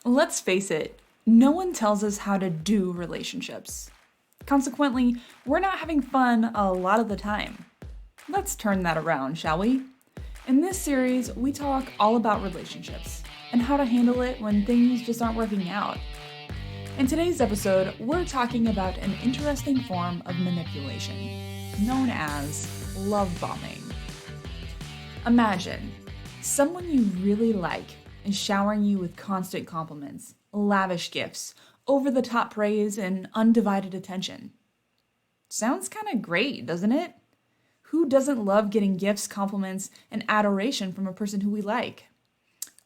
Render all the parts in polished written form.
Let's face it, no one tells us how to do relationships. Consequently, we're not having fun a lot of the time. Let's turn that around, shall we? In this series, we talk all about relationships and how to handle it when things just aren't working out. In today's episode, we're talking about an interesting form of manipulation known as love bombing. Imagine someone you really like is showering you with constant compliments, lavish gifts, over-the-top praise, and undivided attention. Sounds kind of great, doesn't it? Who doesn't love getting gifts, compliments, and adoration from a person who we like?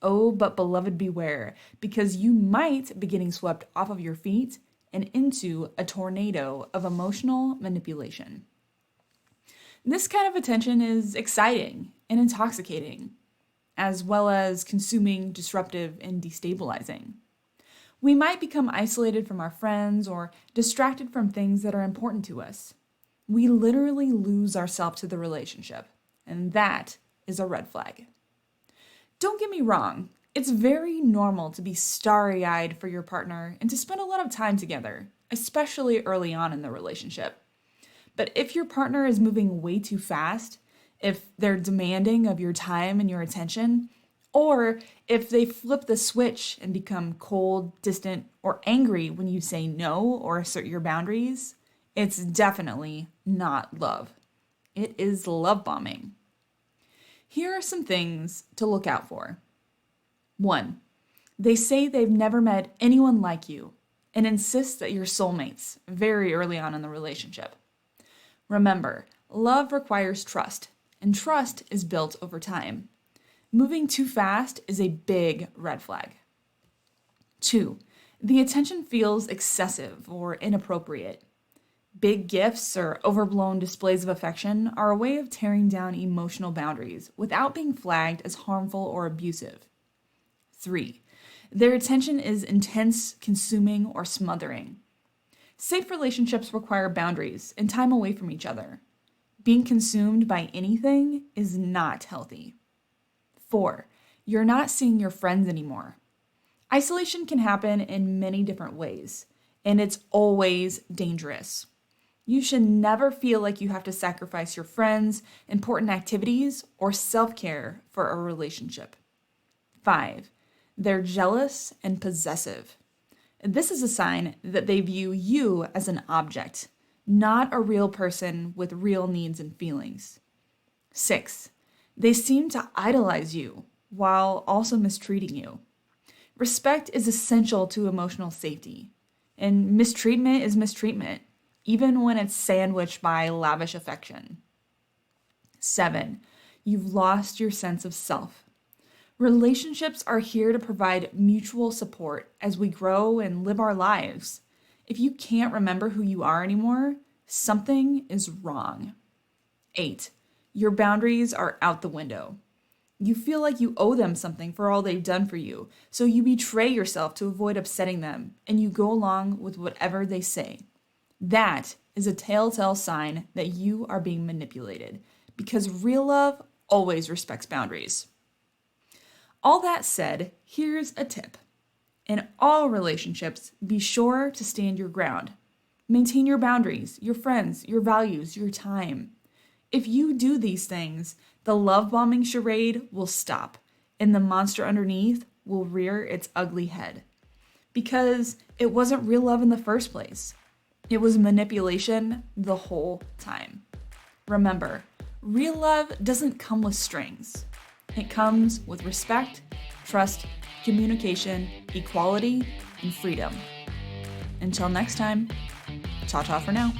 Oh, but beloved, beware, because you might be getting swept off of your feet and into a tornado of emotional manipulation. This kind of attention is exciting and intoxicating, as well as consuming, disruptive, and destabilizing. We might become isolated from our friends or distracted from things that are important to us. We literally lose ourselves to the relationship, and that is a red flag. Don't get me wrong, it's very normal to be starry-eyed for your partner and to spend a lot of time together, especially early on in the relationship. But if your partner is moving way too fast, if they're demanding of your time and your attention, or if they flip the switch and become cold, distant, or angry when you say no or assert your boundaries, it's definitely not love. It is love bombing. Here are some things to look out for. 1. They say they've never met anyone like you and insist that you're soulmates very early on in the relationship. Remember, love requires trust, and trust is built over time. Moving too fast is a big red flag. 2. The attention feels excessive or inappropriate. Big gifts or overblown displays of affection are a way of tearing down emotional boundaries without being flagged as harmful or abusive. 3. Their attention is intense, consuming, or smothering. Safe relationships require boundaries and time away from each other. Being consumed by anything is not healthy. 4. You're not seeing your friends anymore. Isolation can happen in many different ways, and it's always dangerous. You should never feel like you have to sacrifice your friends, important activities, or self-care for a relationship. 5. They're jealous and possessive. This is a sign that they view you as an object, not a real person with real needs and feelings. 6. They seem to idolize you while also mistreating you. Respect is essential to emotional safety, and mistreatment is mistreatment, even when it's sandwiched by lavish affection. 7. You've lost your sense of self. Relationships are here to provide mutual support as we grow and live our lives. If you can't remember who you are anymore, something is wrong. 8. Your boundaries are out the window. You feel like you owe them something for all they've done for you, so you betray yourself to avoid upsetting them, and you go along with whatever they say. That is a telltale sign that you are being manipulated, because real love always respects boundaries. All that said, here's a tip. In all relationships, be sure to stand your ground. Maintain your boundaries, your friends, your values, your time. If you do these things, the love bombing charade will stop, and the monster underneath will rear its ugly head. Because it wasn't real love in the first place. It was manipulation the whole time. Remember, real love doesn't come with strings. It comes with respect, trust, communication, equality, and freedom. Until next time, ta-ta for now.